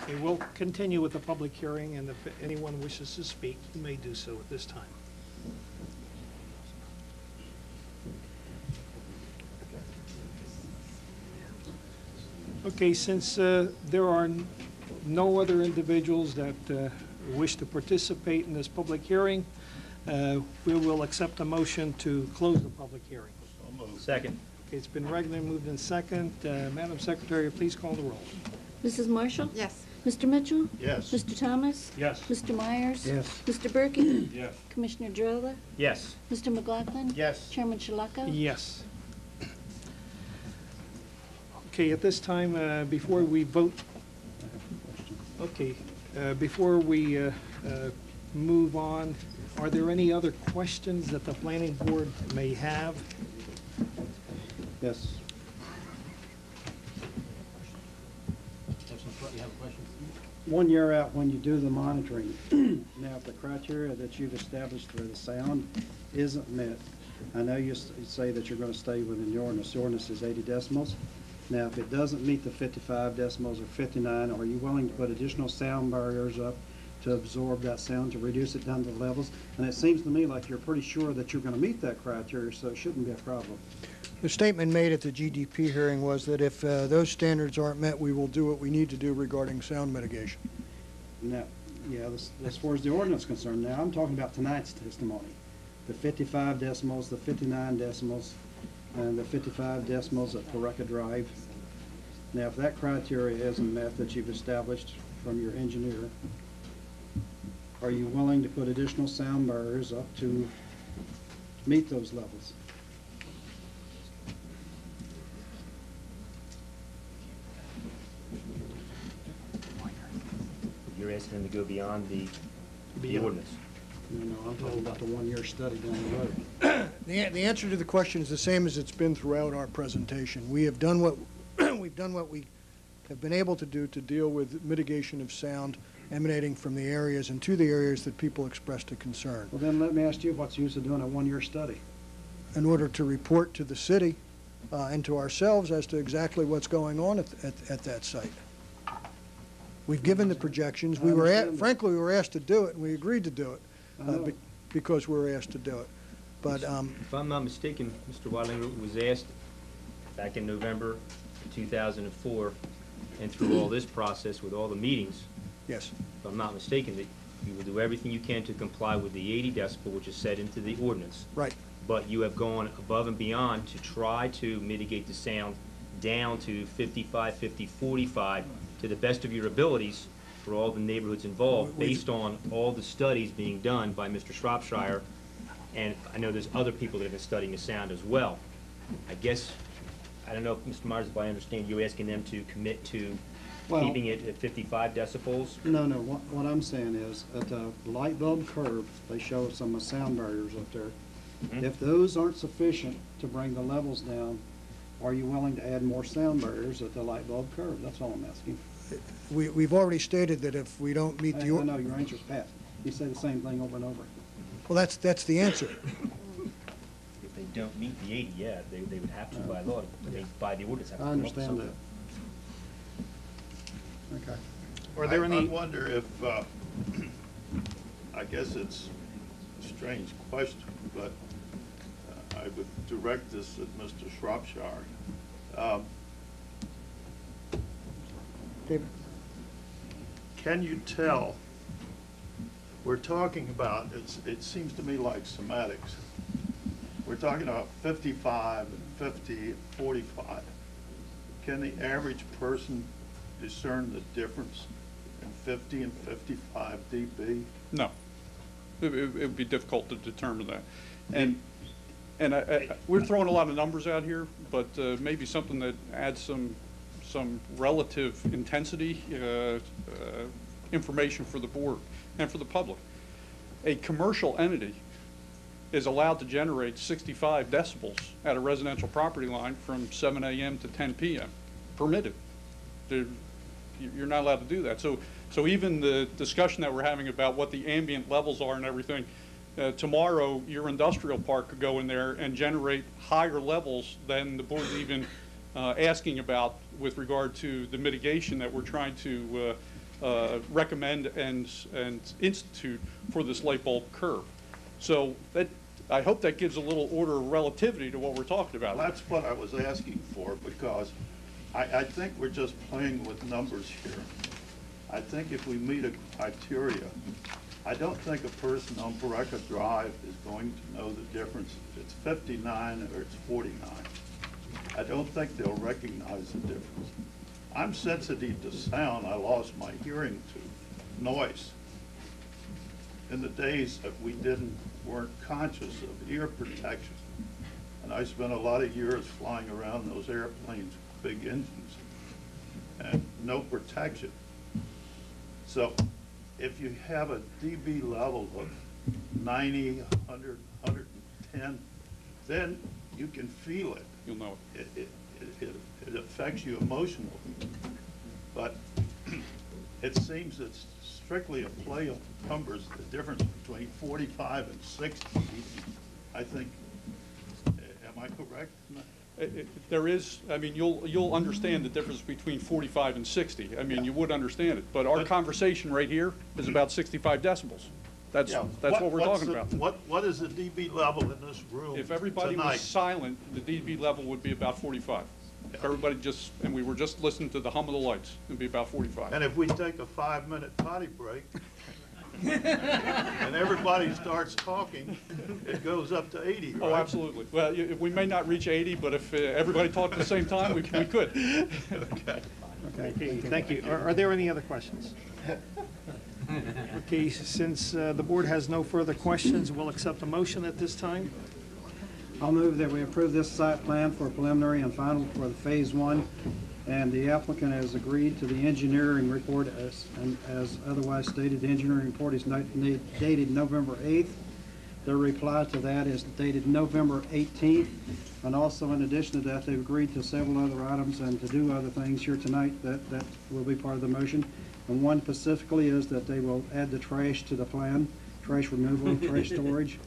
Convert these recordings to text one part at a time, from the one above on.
Okay, we'll continue with the public hearing, and if anyone wishes to speak, you may do so at this time. Okay, since there are no other individuals that wish to participate in this public hearing, we will accept a motion to close the public hearing. Second. Okay, it's been regularly moved in second. Madam Secretary, please call the roll. Mrs. Marshall? Yes. Mr. Mitchell? Yes. Mr. Thomas? Yes. Mr. Myers? Yes. Mr. Berkey? Yes. Commissioner Drella? Yes. Mr. McLaughlin? Yes. Chairman Shalaka? Yes. Okay, at this time, before we vote, before we move on, are there any other questions that the planning board may have? Yes. You have a question? 1 year out when you do the monitoring, now if the criteria that you've established for the sound isn't met, I know you say that you're going to stay within the ordinance. The ordinance is 80 decibels. Now, if it doesn't meet the 55 decibels or 59, are you willing to put additional sound barriers up to absorb that sound, to reduce it down to the levels? And it seems to me like you're pretty sure that you're going to meet that criteria, so it shouldn't be a problem. The statement made at the GDP hearing was that if those standards aren't met, we will do what we need to do regarding sound mitigation. Now, yeah, as far as the ordinance is concerned, now I'm talking about tonight's testimony. The 55 decibels, the 59 decibels, and the 55 decibels at Porreca Drive. Now, if that criteria isn't met that you've established from your engineer, are you willing to put additional sound barriers up to meet those levels? You're asking them to go beyond the ordinance. No, I'm talking about the 1 year study down the road. The answer to the question is the same as it's been throughout our presentation. We have done what we've done what we have been able to do to deal with mitigation of sound emanating from the areas and to the areas that people expressed a concern. Well, then let me ask you, what's the use of doing a 1 year study? In order to report to the city and to ourselves as to exactly what's going on at that site. We've given the projections. We were frankly, we were asked to do it, and we agreed to do it because we were asked to do it. But if I'm not mistaken, Mr. Wodlinger was asked back in November 2004, and through all this process with all the meetings, yes, if I'm not mistaken, that you will do everything you can to comply with the 80 decibel, which is set into the ordinance. right. But you have gone above and beyond to try to mitigate the sound down to 55, 50, 45 to the best of your abilities for all the neighborhoods involved, based on all the studies being done by Mr. Shropshire, and I know there's other people that have been studying the sound as well. I guess, I don't know if Mr. Myers, if I understand, you're asking them to commit to keeping it at 55 decibels? No, what I'm saying is, at the light bulb curve, they show some sound barriers up there. Mm-hmm. If those aren't sufficient to bring the levels down, are you willing to add more sound barriers at the light bulb curve? That's all I'm asking. We've already stated that if we don't meet the I know your answer's pat. You say the same thing over and over. well, that's the answer. If they don't meet the 80, yeah, they would have to by law, by the ordinance. I understand that. Okay. Are there any? I wonder if, I guess it's a strange question, but I would direct this at Mr. Shropshire. Can you tell, we're talking about, it seems to me like semantics. We're talking about 55 and 50 and 45. Can the average person discern the difference in 50 and 55 dB? No. It would be difficult to determine that. And we're throwing a lot of numbers out here, but maybe something that adds some relative intensity information for the board and for the public. A commercial entity is allowed to generate 65 decibels at a residential property line from 7 a.m. to 10 p.m. Permitted. You're not allowed to do that. So even the discussion that we're having about what the ambient levels are and everything, tomorrow your industrial park could go in there and generate higher levels than the board's even asking about with regard to the mitigation that we're trying to recommend and institute for this light bulb curve. So that, I hope that gives a little order of relativity to what we're talking about. Well, that's what I was asking for, because I think we're just playing with numbers here. I think if we meet a criteria, I don't think a person on Porreca Drive is going to know the difference if it's 59 or it's 49. I don't think they'll recognize the difference. I'm sensitive to sound. I lost my hearing to noise in the days that we weren't conscious of ear protection. And I spent a lot of years flying around those airplanes with big engines and no protection. So if you have a dB level of 90, 100, 110, then you can feel it. You'll know it. It affects you emotionally. But it seems it's strictly a play of numbers, the difference between 45 and 60, I think. Am I correct? There is, I mean, you'll understand the difference between 45 and 60. I mean, you would understand it. But our conversation right here is about 65 decibels. That's what we're talking about. What is the dB level in this room If everybody tonight? was silent, the dB level would be about 45. If everybody just, and we were just listening to the hum of the lights, it'd be about 45. And if we take a 5-minute potty break, and everybody starts talking, it goes up to 80, right? Oh, absolutely. Well, we may not reach 80, but if everybody talked at the same time, we could. Okay. Okay, thank you. Are there any other questions? Okay, since the board has no further questions, we'll accept a motion at this time. I'll move that we approve this site plan for preliminary and final for the Phase 1, and the applicant has agreed to the engineering report as otherwise stated. The engineering report is dated November 8th. Their reply to that is dated November 18th. And also, in addition to that, they've agreed to several other items and to do other things here tonight that will be part of the motion. And one specifically is that they will add the trash to the plan, trash removal, trash storage.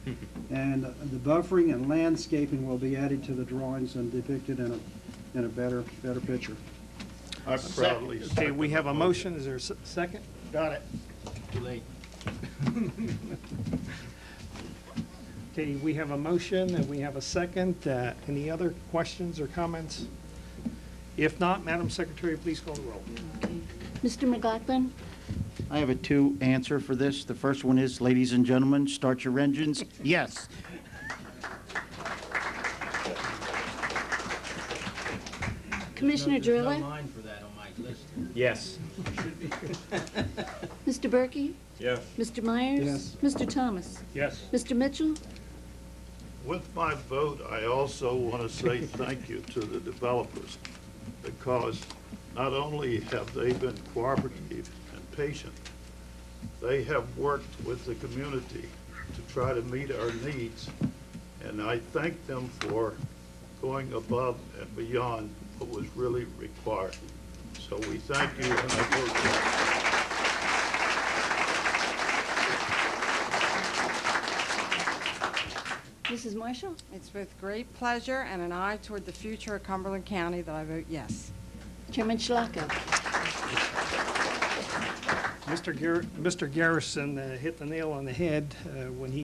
And the buffering and landscaping will be added to the drawings and depicted in a better picture. I proudly Okay, second we have the a motion. Is there a second? Got it. Too late. Okay, we have a motion and we have a second. Any other questions or comments? If not, Madam Secretary, please call the roll. Mr. McLaughlin? I have a two answer for this. The first one is, ladies and gentlemen, start your engines. Yes. Commissioner Drilla? line for that on my list. Yes. Mr. Berkey? Yes. Mr. Myers? Yes. Mr. Thomas? Yes. Mr. Mitchell? With my vote, I also want to say thank you to the developers, because not only have they been cooperative and patient, they have worked with the community to try to meet our needs. And I thank them for going above and beyond what was really required. So we thank you, and I vote yes. Mrs. Marshall? It's with great pleasure and an eye toward the future of Cumberland County that I vote yes. Chairman Schlocko? Mr. Garrison hit the nail on the head when he